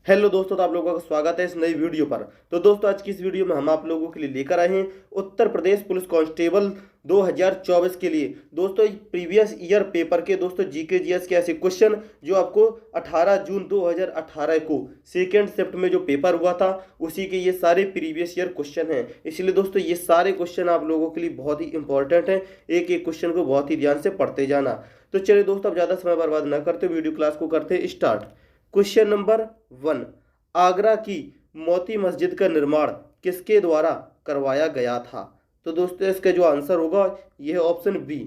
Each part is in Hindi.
हेलो दोस्तों, तो आप लोगों का स्वागत है इस नई वीडियो पर। तो दोस्तों, आज की इस वीडियो में हम आप लोगों के लिए लेकर आए हैं उत्तर प्रदेश पुलिस कांस्टेबल 2024 के लिए दोस्तों प्रीवियस ईयर पेपर के दोस्तों जीके जीएस के ऐसे क्वेश्चन जो आपको 18 जून 2018 को सेकेंड शिफ्ट में जो पेपर हुआ था उसी के ये सारे प्रीवियस ईयर क्वेश्चन हैं। इसलिए दोस्तों ये सारे क्वेश्चन आप लोगों के लिए बहुत ही इंपॉर्टेंट हैं। एक एक क्वेश्चन को बहुत ही ध्यान से पढ़ते जाना। तो चलिए दोस्तों, अब ज़्यादा समय बर्बाद न करते वीडियो क्लास को करते स्टार्ट। क्वेश्चन नंबर 1, आगरा की मोती मस्जिद का निर्माण किसके द्वारा करवाया गया था? तो दोस्तों इसका जो आंसर होगा यह ऑप्शन बी,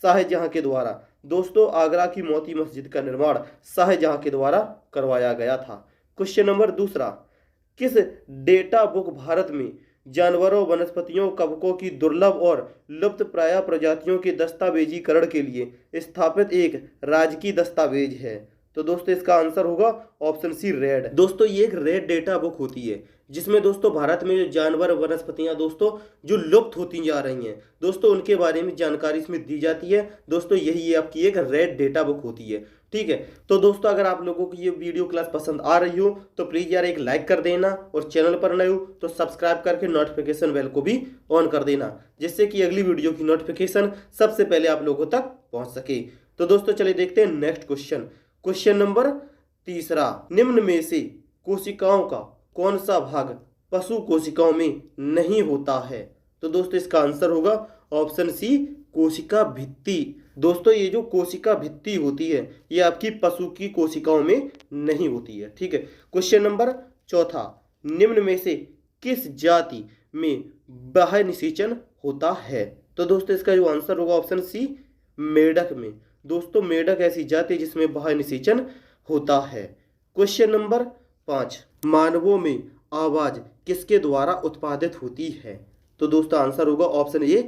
शाहजहां के द्वारा। दोस्तों आगरा की मोती मस्जिद का निर्माण शाहजहां के द्वारा करवाया गया था। क्वेश्चन नंबर दूसरा, किस डेटा बुक भारत में जानवरों, वनस्पतियों, कवकों की दुर्लभ और लुप्तप्राय प्रजातियों के दस्तावेजीकरण के लिए स्थापित एक राजकीय दस्तावेज है? तो दोस्तों इसका आंसर होगा ऑप्शन सी, रेड। दोस्तों ये एक रेड डेटा बुक होती है जिसमें दोस्तों भारत में जो जानवर, वनस्पतियां दोस्तों जो लुप्त होती जा रही हैं दोस्तों उनके बारे में जानकारी इसमें दी जाती है। दोस्तों यही आपकी एक रेड डेटा बुक होती है। ठीक है, तो दोस्तों अगर आप लोगों को ये वीडियो क्लास पसंद आ रही हो तो प्लीज यार एक लाइक कर देना, और चैनल पर नए हो तो सब्सक्राइब करके नोटिफिकेशन बेल को भी ऑन कर देना, जिससे कि अगली वीडियो की नोटिफिकेशन सबसे पहले आप लोगों तक पहुंच सके। तो दोस्तों चलिए देखते हैं नेक्स्ट क्वेश्चन। क्वेश्चन नंबर तीसरा, निम्न में से कोशिकाओं का कौन सा भाग पशु कोशिकाओं में नहीं होता है? तो दोस्तों इसका आंसर होगा ऑप्शन सी, कोशिका भित्ति। दोस्तों ये जो कोशिका भित्ति होती है ये आपकी पशु की कोशिकाओं में नहीं होती है। ठीक है, क्वेश्चन नंबर चौथा, निम्न में से किस जाति में बाह्य निषेचन होता है? तो दोस्तों इसका जो आंसर होगा ऑप्शन सी, मेढक में। दोस्तों मेढक ऐसी जाति है जिसमें बाह्य निषेचन होता है। क्वेश्चन नंबर 5, मानवों में आवाज किसके द्वारा उत्पादित होती है? तो दोस्तों आंसर होगा ऑप्शन ए,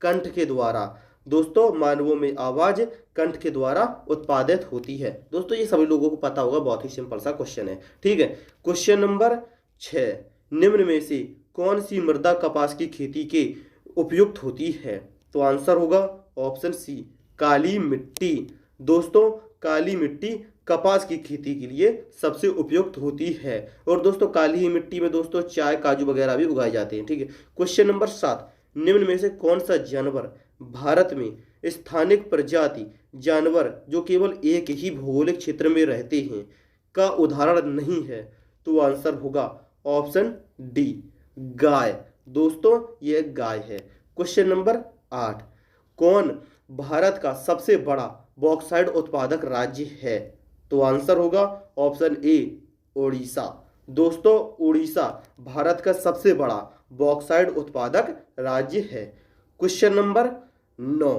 कंठ के द्वारा। दोस्तों मानवों में आवाज कंठ के द्वारा उत्पादित होती है। दोस्तों ये सभी लोगों को पता होगा, बहुत ही सिंपल सा क्वेश्चन है। ठीक है, क्वेश्चन नंबर 6, निम्न में से कौन सी मृदा कपास की खेती के उपयुक्त होती है? तो आंसर होगा ऑप्शन सी, काली मिट्टी। दोस्तों काली मिट्टी कपास की खेती के लिए सबसे उपयुक्त होती है, और दोस्तों काली ही मिट्टी में दोस्तों चाय, काजू वगैरह भी उगाए जाते हैं। ठीक है, क्वेश्चन नंबर 7, निम्न में से कौन सा जानवर भारत में स्थानिक प्रजाति जानवर जो केवल एक ही भौगोलिक क्षेत्र में रहते हैं का उदाहरण नहीं है? तो आंसर होगा ऑप्शन डी, गाय। दोस्तों यह गाय है। क्वेश्चन नंबर 8, कौन भारत का सबसे बड़ा बॉक्साइट उत्पादक राज्य है? तो आंसर होगा ऑप्शन ए, ओडिशा। दोस्तों उड़ीसा भारत का सबसे बड़ा बॉक्साइट उत्पादक राज्य है। क्वेश्चन नंबर 9,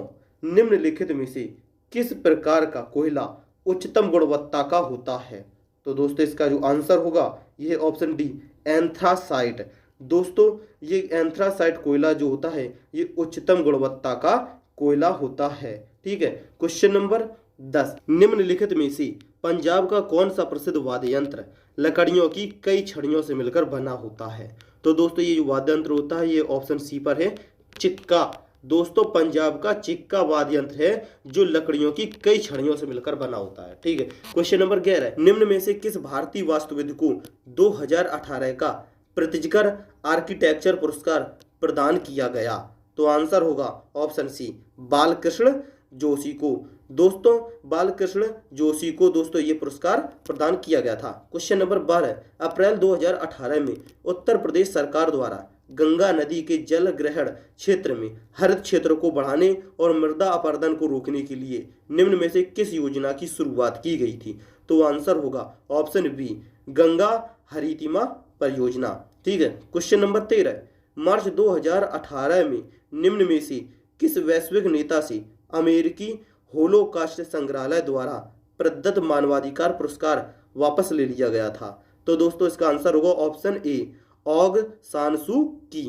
निम्नलिखित में से किस प्रकार का कोयला उच्चतम गुणवत्ता का होता है? तो दोस्तों इसका जो आंसर होगा यह ऑप्शन डी, एंथ्रासाइट। दोस्तों ये एंथ्रासाइट कोयला जो होता है ये उच्चतम गुणवत्ता का कोयला होता है। ठीक है, क्वेश्चन नंबर 10, निम्नलिखित में से पंजाब का कौन सा प्रसिद्ध वाद्य यंत्र लकड़ियों की कई छड़ियों से मिलकर बना होता है? तो दोस्तों ये जो वाद्य यंत्र होता है ये ऑप्शन सी पर है, चिक्का। दोस्तों पंजाब का चिक्का वाद्य यंत्र है जो लकड़ियों की कई छड़ियों से मिलकर बना होता है। ठीक है, क्वेश्चन नंबर 11, निम्न में से किस भारतीय वास्तुविद को 2018 का प्रित्जकर आर्किटेक्चर पुरस्कार प्रदान किया गया? तो आंसर होगा ऑप्शन सी, बालकृष्ण जोशी को। दोस्तों बालकृष्ण जोशी को दोस्तों ये पुरस्कार प्रदान किया गया था। क्वेश्चन नंबर 12, अप्रैल 2018 में उत्तर प्रदेश सरकार द्वारा गंगा नदी के जल ग्रहण क्षेत्र में हरित क्षेत्र को बढ़ाने और मृदा अपरदन को रोकने के लिए निम्न में से किस योजना की शुरुआत की गई थी? तो आंसर होगा ऑप्शन बी, गंगा हरितिमा परियोजना। ठीक है, क्वेश्चन नंबर 13, मार्च 2018 में निम्न में से किस वैश्विक नेता से अमेरिकी होलोकास्ट संग्रहालय द्वारा प्रदत्त मानवाधिकार पुरस्कार वापस ले लिया गया था? तो दोस्तों इसका आंसर होगा ऑप्शन ए, ऑग सान सू की।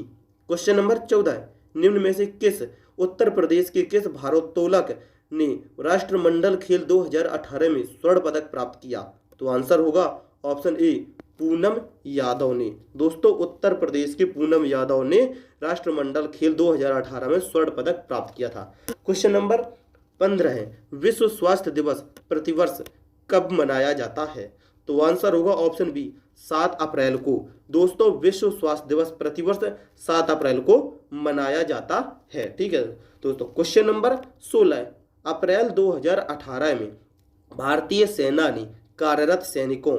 क्वेश्चन नंबर 14, निम्न में से किस उत्तर प्रदेश के किस भारोत्तोलक ने राष्ट्रमंडल खेल 2018 में स्वर्ण पदक प्राप्त किया? तो आंसर होगा ऑप्शन ए, पूनम यादव ने। दोस्तों उत्तर प्रदेश के पूनम यादव ने राष्ट्रमंडल खेल 2018 में स्वर्ण पदक प्राप्त किया था। क्वेश्चन नंबर 15 है, विश्व स्वास्थ्य दिवस प्रतिवर्ष कब मनाया जाता है? तो आंसर होगा ऑप्शन बी 7 अप्रैल को। दोस्तों विश्व स्वास्थ्य दिवस प्रतिवर्ष 7 अप्रैल को मनाया जाता है। ठीक है दोस्तों, क्वेश्चन नंबर 16, अप्रैल 2018 में भारतीय सेना ने कार्यरत सैनिकों,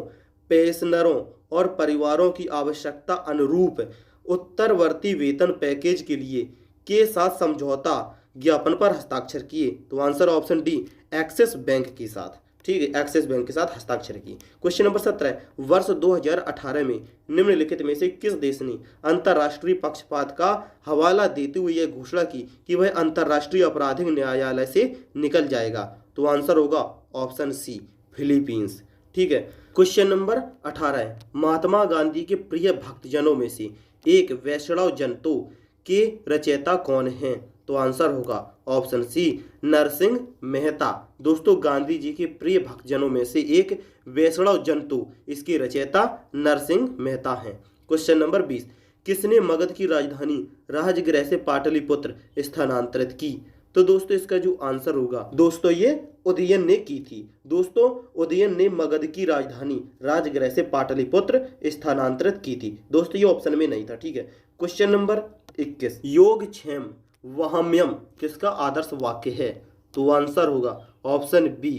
पेंशनरों और परिवारों की आवश्यकता अनुरूप उत्तरवर्ती वेतन पैकेज के लिए के साथ समझौता ज्ञापन पर हस्ताक्षर किए। तो answer option D axis bank के साथ। ठीक है, एक्सिस बैंक के साथ हस्ताक्षर किए। क्वेश्चन नंबर 17, वर्ष 2018 में निम्नलिखित में से किस देश ने अंतर्राष्ट्रीय पक्षपात का हवाला देते हुए यह घोषणा की कि वह अंतर्राष्ट्रीय आपराधिक न्यायालय से निकल जाएगा? तो आंसर होगा ऑप्शन सी फिलीपींस। ठीक है, क्वेश्चन नंबर 18, महात्मा गांधी के प्रिय भक्तजनों में से एक वैष्णव जंतु के रचयिता कौन हैं? तो आंसर होगा ऑप्शन सी नरसिंह मेहता। दोस्तों गांधी जी के प्रिय भक्तजनों में से एक वैष्णव जंतु, इसके रचयिता नरसिंह मेहता हैं। क्वेश्चन नंबर 20, किसने मगध की राजधानी राजगृह से पाटलिपुत्र स्थानांतरित की? तो दोस्तों इसका जो आंसर होगा दोस्तों ये उदयन ने की थी। दोस्तों उदयन ने मगध की राजधानी राजगृह से पाटलिपुत्र स्थानांतरित की थी। दोस्तों ये ऑप्शन में नहीं था। ठीक है, क्वेश्चन नंबर 21, योगक्षेम वहाम्यम किसका आदर्श वाक्य है? तो आंसर होगा option B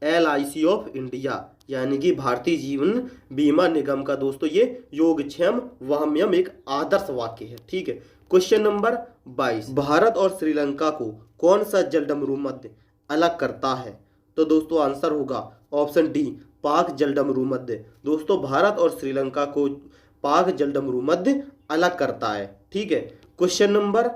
LIC of India, यानी कि भारतीय जीवन बीमा निगम का दोस्तों ये योगक्षेम वहाम्यम एक आदर्श वाक्य है। ठीक है, क्वेश्चन नंबर 22, भारत और श्रीलंका को कौन सा जलडमरू मध्य अलग करता है? तो दोस्तों आंसर होगा ऑप्शन डी पाक जलडमरू मध्य। दोस्तों भारत और श्रीलंका को पाक जलडमरू मध्य अलग करता है। ठीक है, क्वेश्चन नंबर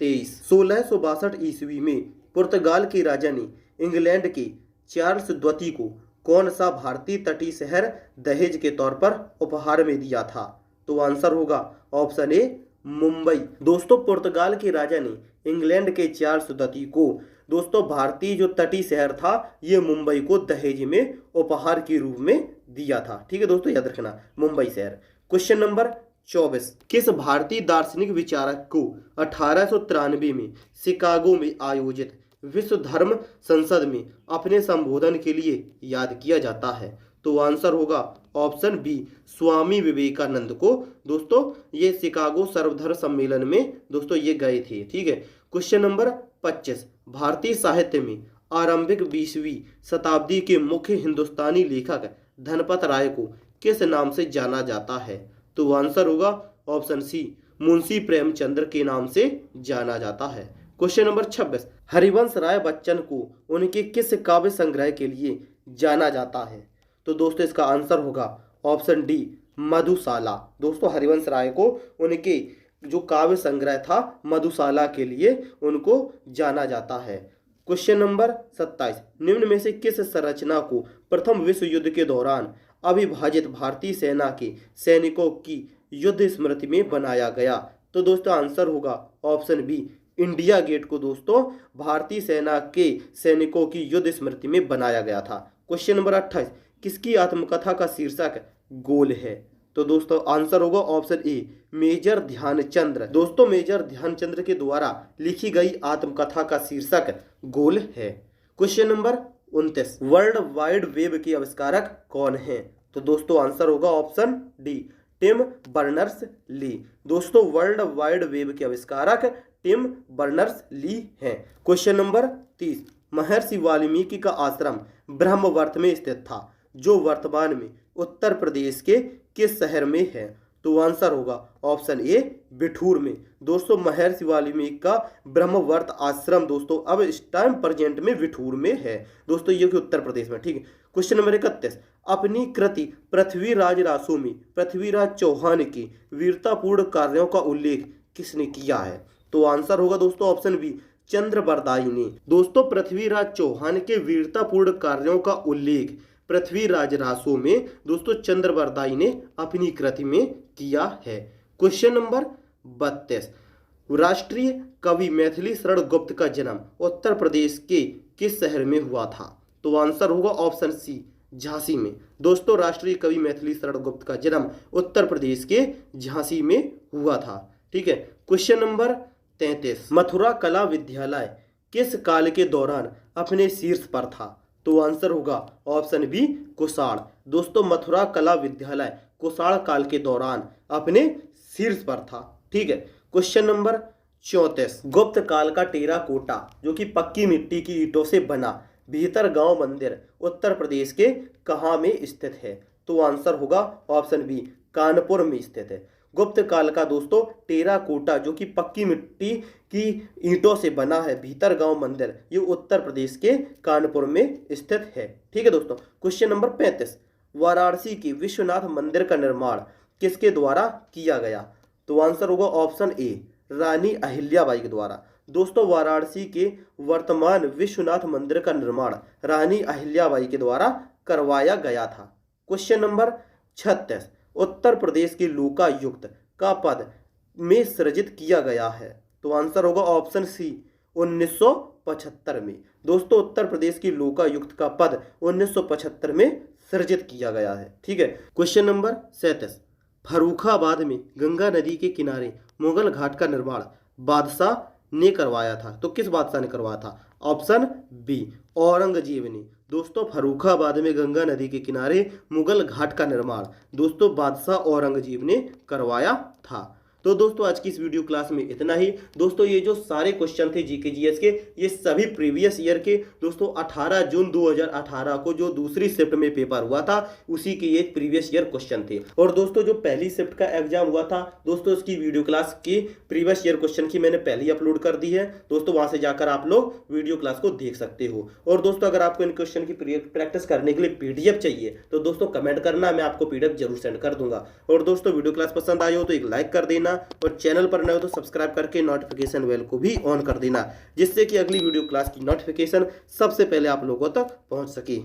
23, 1662 ईस्वी में पुर्तगाल के राजा ने इंग्लैंड के चार्ल्स द्वितीय को कौन सा भारतीय तटीय शहर दहेज के तौर पर उपहार में दिया था? तो आंसर होगा ऑप्शन ए मुंबई। दोस्तों पुर्तगाल के राजा ने इंग्लैंड के चार्ल्स द्वितीय को दोस्तों भारतीय जो तटीय शहर था ये मुंबई को दहेज में उपहार के रूप में दिया था। ठीक है दोस्तों, याद रखना मुंबई शहर। क्वेश्चन नंबर 24, किस भारतीय दार्शनिक विचारक को 1893 में शिकागो में आयोजित विश्व धर्म संसद में अपने संबोधन के लिए याद किया जाता है? तो आंसर होगा ऑप्शन बी स्वामी विवेकानंद को। दोस्तों ये शिकागो सर्वधर्म सम्मेलन में दोस्तों ये गए थे। ठीक है, क्वेश्चन नंबर 25, भारतीय साहित्य में आरंभिक 20वीं शताब्दी के मुख्य हिंदुस्तानी लेखक धनपत राय को किस नाम से जाना जाता है? तो आंसर होगा ऑप्शन सी मुंशी प्रेमचंद्र के नाम से जाना जाता है। क्वेश्चन नंबर 26, हरिवंश राय बच्चन को उनके किस काव्य संग्रह के लिए जाना जाता है? तो दोस्तों इसका आंसर होगा ऑप्शन डी मधुशाला। दोस्तों हरिवंश राय को उनके जो काव्य संग्रह था मधुशाला के लिए उनको जाना जाता है। क्वेश्चन नंबर 27, निम्न में से किस संरचना को प्रथम विश्व युद्ध के दौरान अविभाजित भारतीय सेना के सैनिकों की युद्ध स्मृति में बनाया गया? तो दोस्तों आंसर होगा ऑप्शन बी इंडिया गेट को दोस्तों भारतीय सेना के सैनिकों की युद्ध स्मृति में बनाया गया था। क्वेश्चन नंबर 28, किसकी आत्मकथा का शीर्षक गोल है? तो दोस्तों आंसर होगा ऑप्शन ए मेजर ध्यानचंद्र। दोस्तों मेजर ध्यानचंद्र के द्वारा लिखी गई आत्मकथा का शीर्षक गोल है। Question number 29, world wide web के आविष्कारक कौन हैं? तो दोस्तों आंसर होगा option D Tim Berners Lee. दोस्तों वर्ल्ड वाइड वेब के आविष्कारक टिम बर्नर्स ली हैं। क्वेश्चन नंबर 30, महर्षि वाल्मीकि का आश्रम ब्रह्मवर्त में स्थित था जो वर्तमान में उत्तर प्रदेश के किस शहर में है? तो आंसर होगा ऑप्शन ए बिठूर में। दोस्तों महर्षि वाल्मीकि का ब्रह्मवर्त आश्रम दोस्तों अब इस टाइम प्रेजेंट में बिठूर में है दोस्तों, ये कि उत्तर प्रदेश में। ठीक है, क्वेश्चन नंबर 31, अपनी कृति पृथ्वीराज रासो में पृथ्वीराज चौहान की वीरतापूर्ण कार्यों का उल्लेख किसने किया है? तो आंसर होगा दोस्तों ऑप्शन बी चंद्रबरदाई ने। दोस्तों पृथ्वीराज चौहान के वीरतापूर्ण कार्यों का उल्लेख पृथ्वीराज रासो में दोस्तों चंद्रबरदाई ने अपनी कृति में किया है। क्वेश्चन नंबर 32, राष्ट्रीय कवि मैथिली शरण गुप्त का जन्म उत्तर प्रदेश के किस शहर में हुआ था? तो आंसर होगा ऑप्शन सी झांसी में। दोस्तों राष्ट्रीय कवि मैथिली शरण गुप्त का जन्म उत्तर प्रदेश के झांसी में हुआ था। ठीक है, क्वेश्चन नंबर 33, मथुरा कला विद्यालय किस काल के दौरान अपने शीर्ष पर था? तो आंसर होगा ऑप्शन बी कुषाण। दोस्तों मथुरा कला विद्यालय कुषाण काल के दौरान अपने शीर्ष पर था। ठीक है, क्वेश्चन नंबर 34, गुप्त काल का टेराकोटा जो कि पक्की मिट्टी की ईंटों से बना भीतरगांव मंदिर उत्तर प्रदेश के कहाँ में स्थित है? तो आंसर होगा ऑप्शन बी कानपुर में स्थित है। गुप्त काल का दोस्तों टेराकोटा जो कि पक्की मिट्टी की ईंटों से बना है भीतरगांव मंदिर, ये उत्तर प्रदेश के कानपुर में स्थित है। ठीक है दोस्तों, क्वेश्चन नंबर 35, वाराणसी के विश्वनाथ मंदिर का निर्माण किसके द्वारा किया गया? तो आंसर होगा ऑप्शन ए रानी अहिल्याबाई के द्वारा। दोस्तों वाराणसी के वर्तमान विश्वनाथ मंदिर का निर्माण रानी अहिल्याबाई के द्वारा करवाया गया था। क्वेश्चन नंबर 36, उत्तर प्रदेश के लोकायुक्त का पद में सृजित किया गया है? तो आंसर होगा ऑप्शन सी 1975 में। दोस्तों उत्तर प्रदेश की लोकायुक्त का पद 1975 में सृजित किया गया है। ठीक है, क्वेश्चन नंबर 37, फर्रुखाबाद में गंगा नदी के किनारे मुगल घाट का निर्माण बादशाह ने करवाया था? तो किस बादशाह ने करवाया था? ऑप्शन बी औरंगजेब ने। दोस्तों फर्रुखाबाद में गंगा नदी के किनारे मुगल घाट का निर्माण दोस्तों बादशाह औरंगजेब ने करवाया था। तो दोस्तों आज की इस वीडियो क्लास में इतना ही। दोस्तों ये जो सारे क्वेश्चन थे जीके जीएस के, ये सभी प्रीवियस ईयर के दोस्तों 18 जून 2018 को जो दूसरी शिफ्ट में पेपर हुआ था उसी के ये प्रीवियस ईयर क्वेश्चन थे। और दोस्तों जो पहली शिफ्ट का एग्जाम हुआ था दोस्तों उसकी वीडियो क्लास की प्रीवियस ईयर क्वेश्चन की मैंने पहले ही अपलोड कर दी है। दोस्तों वहां से जाकर आप लोग वीडियो क्लास को देख सकते हो। और दोस्तों अगर आपको इन क्वेश्चन की प्रैक्टिस करने के लिए पीडीएफ चाहिए तो दोस्तों कमेंट करना, मैं आपको पीडीएफ जरूर सेंड कर दूंगा। और दोस्तों वीडियो क्लास पसंद आई हो तो एक लाइक कर देना और चैनल पर नए हो तो सब्सक्राइब करके नोटिफिकेशन बेल को भी ऑन कर देना, जिससे कि अगली वीडियो क्लास की नोटिफिकेशन सबसे पहले आप लोगों तक पहुंच सके।